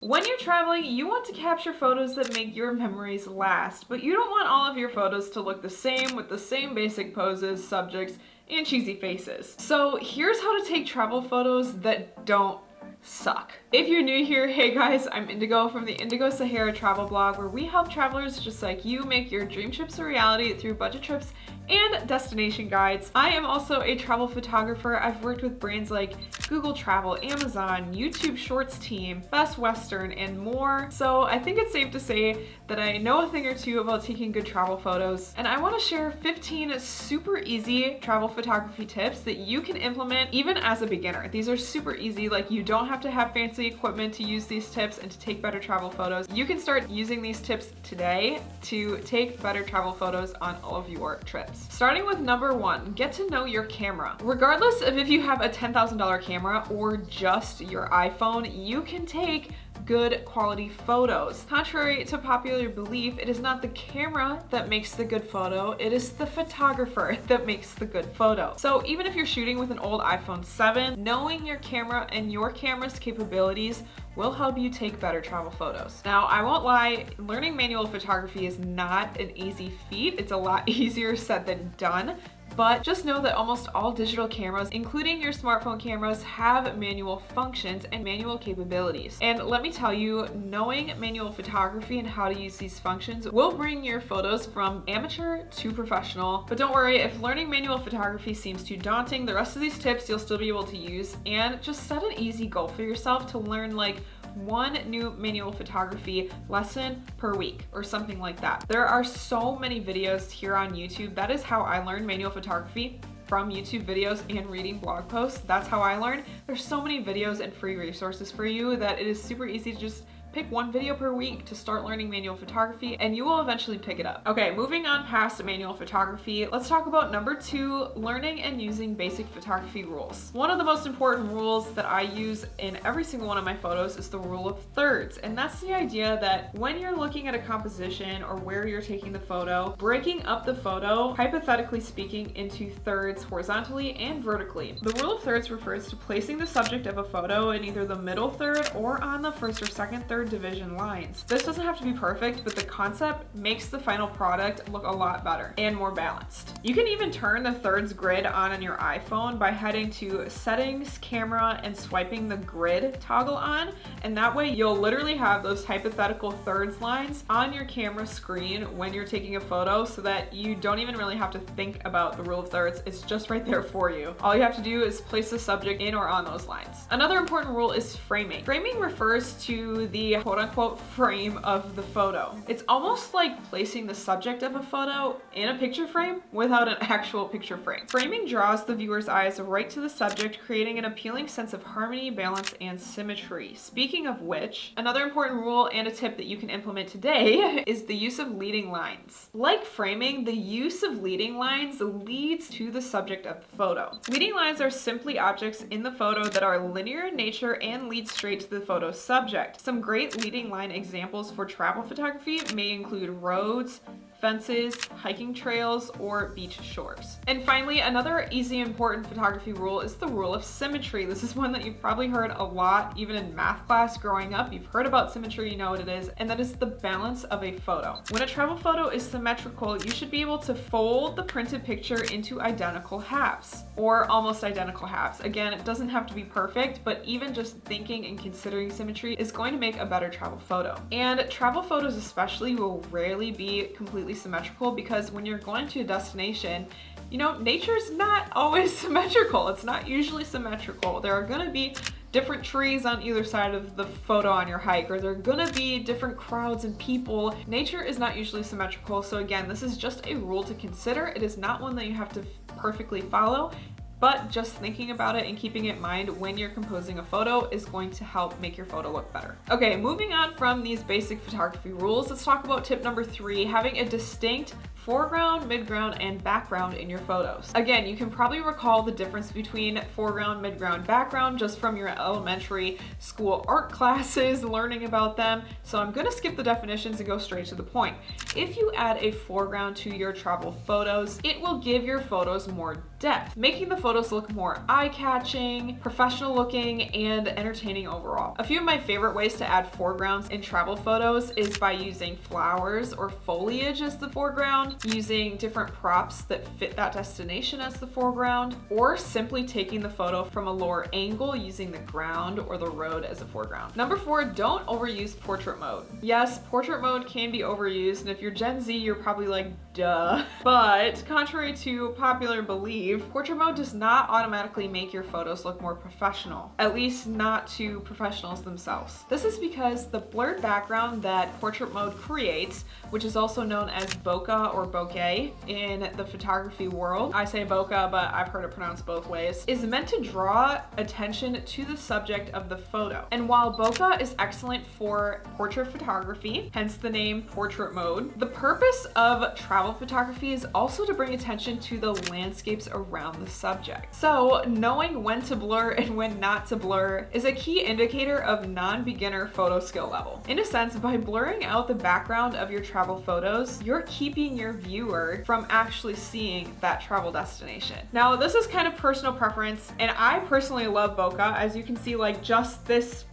When you're traveling, you want to capture photos that make your memories last, but you don't want all of your photos to look the same with the same basic poses, subjects, and cheesy faces. So here's how to take travel photos that don't suck. If you're new here, hey guys, I'm Indigo from the Indigo Sahara travel blog, where we help travelers just like you make your dream trips a reality through budget trips and destination guides. I am also a travel photographer. I've worked with brands like Google Travel, Amazon, YouTube Shorts team, Best Western, and more. So I think it's safe to say that I know a thing or two about taking good travel photos. And I want to share 15 super easy travel photography tips that you can implement even as a beginner. These are super easy, like you don't have to have fancy equipment to use these tips and to take better travel photos. You can start using these tips today to take better travel photos on all of your trips. Starting with number 1, get to know your camera. Regardless of if you have a $10,000 camera or just your iPhone, you can take good quality photos. Contrary to popular belief, it is not the camera that makes the good photo, it is the photographer that makes the good photo. So even if you're shooting with an old iPhone 7, knowing your camera and your camera's capabilities will help you take better travel photos. Now, I won't lie, learning manual photography is not an easy feat. It's a lot easier said than done. But just know that almost all digital cameras, including your smartphone cameras, have manual functions and manual capabilities. And let me tell you, knowing manual photography and how to use these functions will bring your photos from amateur to professional. But don't worry, if learning manual photography seems too daunting, the rest of these tips you'll still be able to use. And just set an easy goal for yourself to learn like one new manual photography lesson per week or something like that. There are so many videos here on YouTube. That is how I learned manual photography, from YouTube videos and reading blog posts. That's how I learned. There's so many videos and free resources for you that it is super easy to just pick one video per week to start learning manual photography, and you will eventually pick it up. Okay, moving on past manual photography, let's talk about number 2, learning and using basic photography rules. One of the most important rules that I use in every single one of my photos is the rule of thirds, and that's the idea that when you're looking at a composition or where you're taking the photo, breaking up the photo, hypothetically speaking, into thirds horizontally and vertically. The rule of thirds refers to placing the subject of a photo in either the middle third or on the first or second third division lines. This doesn't have to be perfect, but the concept makes the final product look a lot better and more balanced. You can even turn the thirds grid on your iPhone by heading to settings, camera, and swiping the grid toggle on, and that way you'll literally have those hypothetical thirds lines on your camera screen when you're taking a photo, so that you don't even really have to think about the rule of thirds. It's just right there for you. All you have to do is place the subject in or on those lines. Another important rule is framing. Framing refers to the quote-unquote frame of the photo. It's almost like placing the subject of a photo in a picture frame without an actual picture frame. Framing draws the viewer's eyes right to the subject, creating an appealing sense of harmony, balance, and symmetry. Speaking of which, another important rule and a tip that you can implement today is the use of leading lines. Like framing, the use of leading lines leads to the subject of the photo. Leading lines are simply objects in the photo that are linear in nature and lead straight to the photo subject. Some great leading line examples for travel photography may include roads, fences, hiking trails, or beach shores. And finally, another easy important photography rule is the rule of symmetry. This is one that you've probably heard a lot, even in math class growing up. You've heard about symmetry, you know what it is, and that is the balance of a photo. When a travel photo is symmetrical, you should be able to fold the printed picture into identical halves, or almost identical halves. Again, it doesn't have to be perfect, but even just thinking and considering symmetry is going to make a better travel photo. And travel photos especially will rarely be completely symmetrical, because when you're going to a destination, you know, nature's not always symmetrical. It's not usually symmetrical. There are gonna be different trees on either side of the photo on your hike, or there are gonna be different crowds and people. Nature is not usually symmetrical. So again, this is just a rule to consider. It is not one that you have to perfectly follow, but just thinking about it and keeping it in mind when you're composing a photo is going to help make your photo look better. Okay, moving on from these basic photography rules, let's talk about tip number 3, having a distinct foreground, midground, and background in your photos. Again, you can probably recall the difference between foreground, midground, background just from your elementary school art classes, learning about them. So I'm gonna skip the definitions and go straight to the point. If you add a foreground to your travel photos, it will give your photos more depth, making the photos look more eye-catching, professional looking, and entertaining overall. A few of my favorite ways to add foregrounds in travel photos is by using flowers or foliage as the foreground, using different props that fit that destination as the foreground, or simply taking the photo from a lower angle using the ground or the road as a foreground. Number 4, don't overuse portrait mode. Yes, portrait mode can be overused, and if you're Gen Z, you're probably like, duh. But contrary to popular belief, portrait mode does not automatically make your photos look more professional, at least not to professionals themselves. This is because the blurred background that portrait mode creates, which is also known as bokeh or bokeh in the photography world, I say bokeh, but I've heard it pronounced both ways, is meant to draw attention to the subject of the photo. And while bokeh is excellent for portrait photography, hence the name portrait mode, the purpose of travel photography is also to bring attention to the landscapes around the subject. So knowing when to blur and when not to blur is a key indicator of non-beginner photo skill level. In a sense, by blurring out the background of your travel photos, you're keeping your viewer from actually seeing that travel destination. Now, this is kind of personal preference, and I personally love bokeh. As you can see, like just this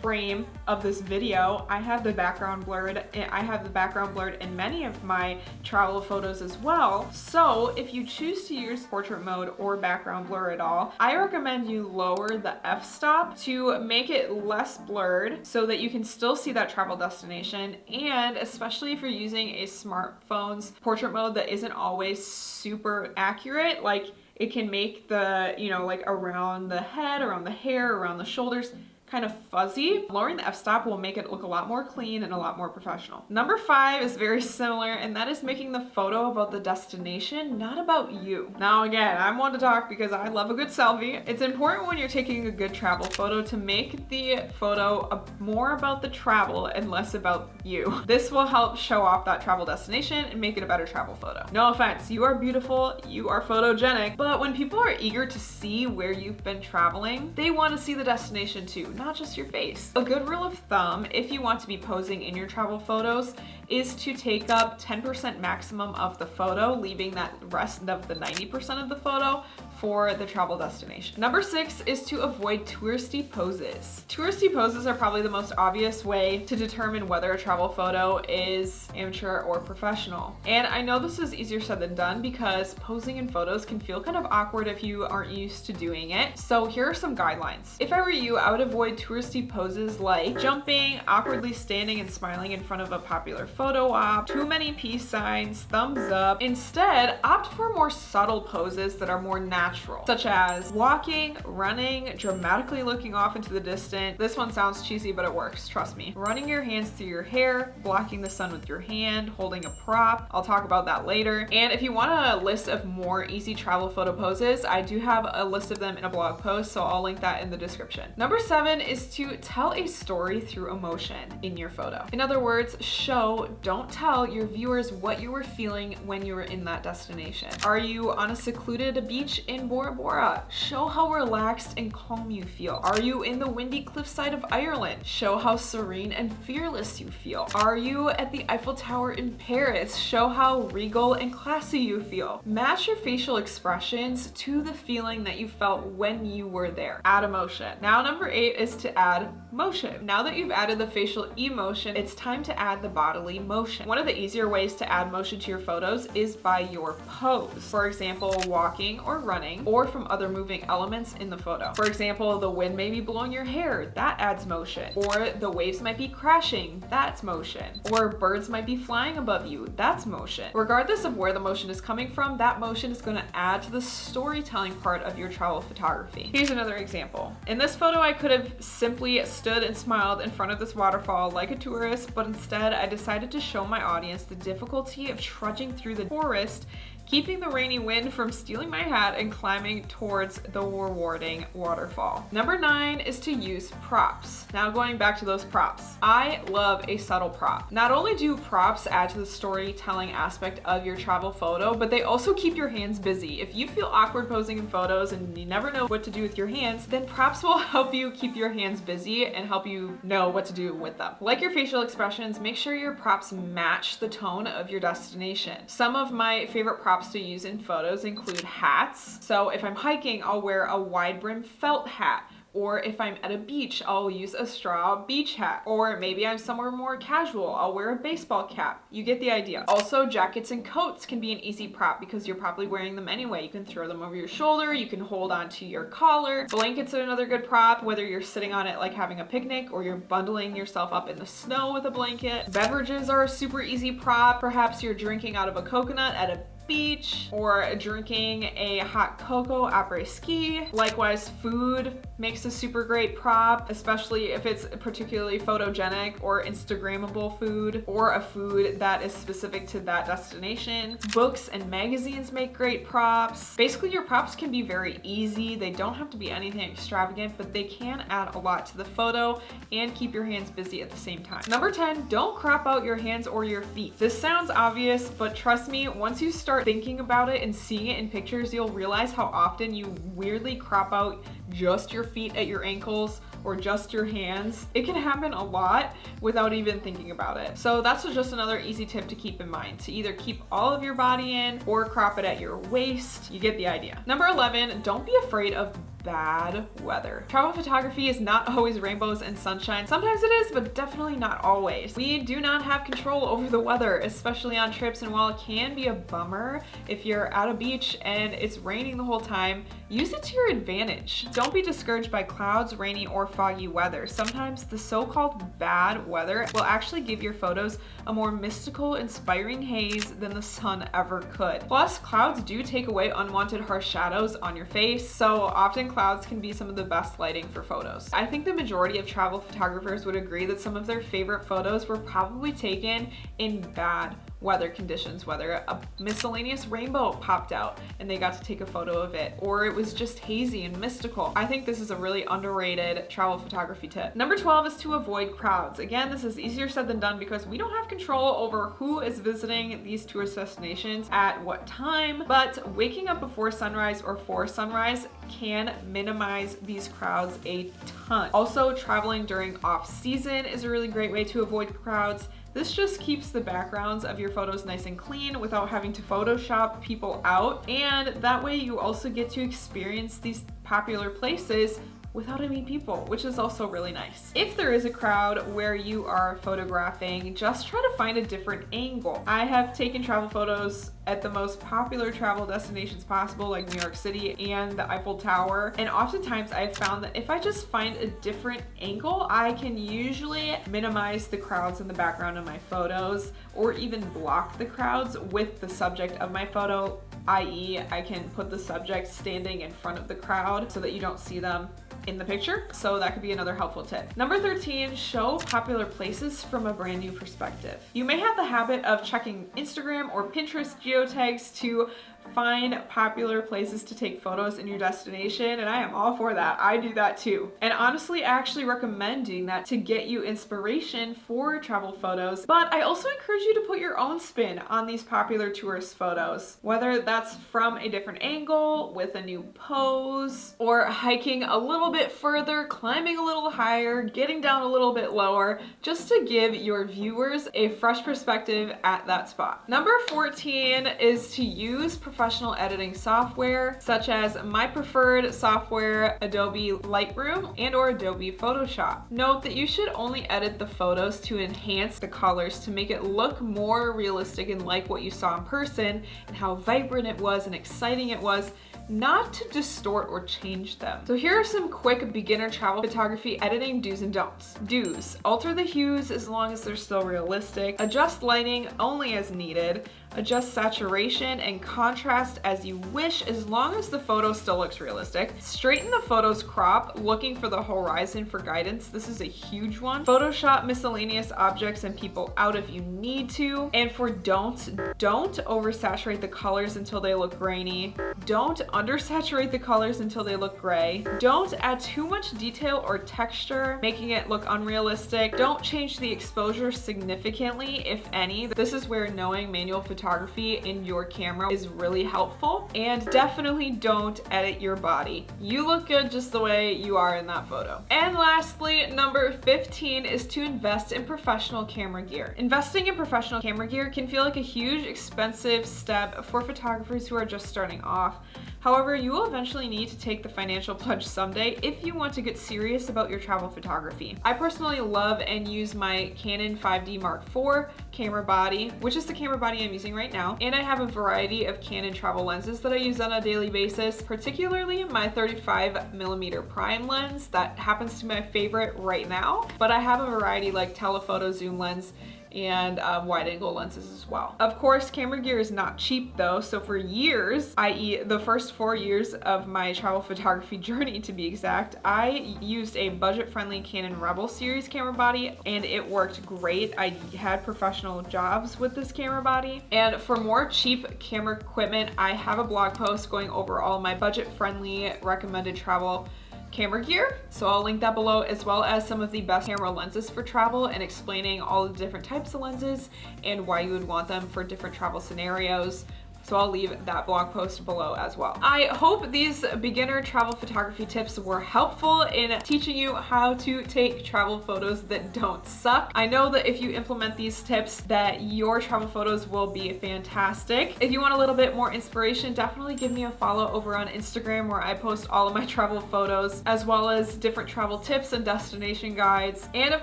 frame of this video, I have the background blurred. I have the background blurred in many of my travel photos as well. So if you choose to use portrait mode or background blur at all, I recommend you lower the f-stop to make it less blurred so that you can still see that travel destination. And especially if you're using a smartphone's portrait mode that isn't always super accurate, like it can make the, like around the head, around the hair, around the shoulders, kind of fuzzy. Lowering the f-stop will make it look a lot more clean and a lot more professional. Number 5 is very similar, and that is making the photo about the destination, not about you. Now again, I'm one to talk because I love a good selfie. It's important when you're taking a good travel photo to make the photo more about the travel and less about you. This will help show off that travel destination and make it a better travel photo. No offense, you are beautiful, you are photogenic, but when people are eager to see where you've been traveling, they want to see the destination too, not just your face. A good rule of thumb, if you want to be posing in your travel photos, is to take up 10% maximum of the photo, leaving that rest of the 90% of the photo for the travel destination. Number 6 is to avoid touristy poses. Touristy poses are probably the most obvious way to determine whether a travel photo is amateur or professional. And I know this is easier said than done because posing in photos can feel kind of awkward if you aren't used to doing it. So here are some guidelines. If I were you, I would avoid touristy poses like jumping, awkwardly standing and smiling in front of a popular photo op, too many peace signs, thumbs up. Instead, opt for more subtle poses that are more natural, such as walking, running, dramatically looking off into the distance. This one sounds cheesy, but it works, trust me. Running your hands through your hair, blocking the sun with your hand, holding a prop. I'll talk about that later. And if you want a list of more easy travel photo poses, I do have a list of them in a blog post, so I'll link that in the description. Number 7 is to tell a story through emotion in your photo. In other words, show, don't tell your viewers what you were feeling when you were in that destination. Are you on a secluded beach in Bora Bora? Show how relaxed and calm you feel. Are you in the windy cliffside of Ireland? Show how serene and fearless you feel. Are you at the Eiffel Tower in Paris? Show how regal and classy you feel. Match your facial expressions to the feeling that you felt when you were there. Add emotion. Now number 8 is to add motion. Now that you've added the facial emotion, it's time to add the bodily motion. One of the easier ways to add motion to your photos is by your pose. For example, walking or running, or from other moving elements in the photo. For example, the wind may be blowing your hair, that adds motion. Or the waves might be crashing, that's motion. Or birds might be flying above you, that's motion. Regardless of where the motion is coming from, that motion is going to add to the storytelling part of your travel photography. Here's another example. In this photo, I could have simply stood and smiled in front of this waterfall like a tourist, but instead I decided to show my audience the difficulty of trudging through the forest keeping the rainy wind from stealing my hat and climbing towards the rewarding waterfall. Number 9 is to use props. Now going back to those props. I love a subtle prop. Not only do props add to the storytelling aspect of your travel photo, but they also keep your hands busy. If you feel awkward posing in photos and you never know what to do with your hands, then props will help you keep your hands busy and help you know what to do with them. Like your facial expressions, make sure your props match the tone of your destination. Some of my favorite props to use in photos include hats. So if I'm hiking, I'll wear a wide brim felt hat. Or if I'm at a beach, I'll use a straw beach hat. Or maybe I'm somewhere more casual, I'll wear a baseball cap. You get the idea. Also, jackets and coats can be an easy prop because you're probably wearing them anyway. You can throw them over your shoulder, you can hold onto your collar. Blankets are another good prop, whether you're sitting on it like having a picnic or you're bundling yourself up in the snow with a blanket. Beverages are a super easy prop. Perhaps you're drinking out of a coconut at a beach or drinking a hot cocoa après-ski. Likewise, food makes a super great prop, especially if it's particularly photogenic or Instagrammable food or a food that is specific to that destination. Books and magazines make great props. Basically, your props can be very easy. They don't have to be anything extravagant, but they can add a lot to the photo and keep your hands busy at the same time. Number 10, don't crop out your hands or your feet. This sounds obvious, but trust me, once you start thinking about it and seeing it in pictures, you'll realize how often you weirdly crop out just your feet at your ankles or just your hands. It can happen a lot without even thinking about it. So that's just another easy tip to keep in mind, to either keep all of your body in or crop it at your waist. You get the idea. Number 11, don't be afraid of bad weather. Travel photography is not always rainbows and sunshine. Sometimes it is, but definitely not always. We do not have control over the weather, especially on trips, and while it can be a bummer if you're at a beach and it's raining the whole time, use it to your advantage. Don't be discouraged by clouds, rainy, or foggy weather. Sometimes the so-called bad weather will actually give your photos a more mystical, inspiring haze than the sun ever could. Plus, clouds do take away unwanted harsh shadows on your face, so often clouds can be some of the best lighting for photos. I think the majority of travel photographers would agree that some of their favorite photos were probably taken in bad weather conditions, whether a miscellaneous rainbow popped out and they got to take a photo of it, or it was just hazy and mystical. I think this is a really underrated travel photography tip. Number 12 is to avoid crowds. Again, this is easier said than done because we don't have control over who is visiting these tourist destinations at what time, but waking up before sunrise or for sunrise can minimize these crowds a ton. Also, traveling during off-season is a really great way to avoid crowds. This just keeps the backgrounds of your photos nice and clean without having to Photoshop people out, and that way you also get to experience these popular places without any people, which is also really nice. If there is a crowd where you are photographing, just try to find a different angle. I have taken travel photos at the most popular travel destinations possible, like New York City and the Eiffel Tower, and oftentimes I've found that if I just find a different angle, I can usually minimize the crowds in the background of my photos or even block the crowds with the subject of my photo, i.e. I can put the subject standing in front of the crowd so that you don't see them in the picture. So that could be another helpful tip. Number 13, show popular places from a brand new perspective. You may have the habit of checking Instagram or Pinterest geotags to find popular places to take photos in your destination, and I am all for that. I do that too. And honestly, I actually recommend doing that to get you inspiration for travel photos, but I also encourage you to put your own spin on these popular tourist photos, whether that's from a different angle, with a new pose, or hiking a little bit further, climbing a little higher, getting down a little bit lower, just to give your viewers a fresh perspective at that spot. Number 14 is to use professional editing software, such as my preferred software, Adobe Lightroom and or Adobe Photoshop. Note that you should only edit the photos to enhance the colors to make it look more realistic and like what you saw in person and how vibrant it was and exciting it was. not to distort or change them. So here are some quick beginner travel photography editing do's and don'ts. Do's: alter the hues as long as they're still realistic. Adjust lighting only as needed. Adjust saturation and contrast as you wish as long as the photo still looks realistic. Straighten the photo's crop, looking for the horizon for guidance. This is a huge one. Photoshop miscellaneous objects and people out if you need to. And for don'ts, don't oversaturate the colors until they look grainy. Don't undersaturate the colors until they look gray. Don't add too much detail or texture, making it look unrealistic. Don't change the exposure significantly, if any. This is where knowing manual photography in your camera is really helpful. And definitely don't edit your body. You look good just the way you are in that photo. And lastly, number 15 is to invest in professional camera gear. Investing in professional camera gear can feel like a huge, expensive step for photographers who are just starting off. However, you will eventually need to take the financial plunge someday if you want to get serious about your travel photography. I personally love and use my Canon 5D Mark IV camera body, which is the camera body I'm using right now, and I have a variety of Canon travel lenses that I use on a daily basis, particularly my 35mm prime lens. That happens to be my favorite right now, but I have a variety like telephoto, zoom lens, and wide angle lenses as well. Of course, camera gear is not cheap though, so for years, i.e. the first 4 years of my travel photography journey to be exact, I used a budget-friendly Canon Rebel series camera body, and it worked great. I had professional jobs with this camera body. And for more cheap camera equipment, I have a blog post going over all my budget-friendly recommended travel camera gear, so I'll link that below, as well as some of the best camera lenses for travel and explaining all the different types of lenses and why you would want them for different travel scenarios. So I'll leave that blog post below as well. I hope these beginner travel photography tips were helpful in teaching you how to take travel photos that don't suck. I know that if you implement these tips that your travel photos will be fantastic. If you want a little bit more inspiration, definitely give me a follow over on Instagram, where I post all of my travel photos as well as different travel tips and destination guides. And of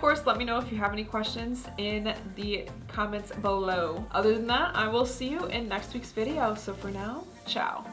course, let me know if you have any questions in the comments below. Other than that, I will see you in next week's video. So for now, ciao.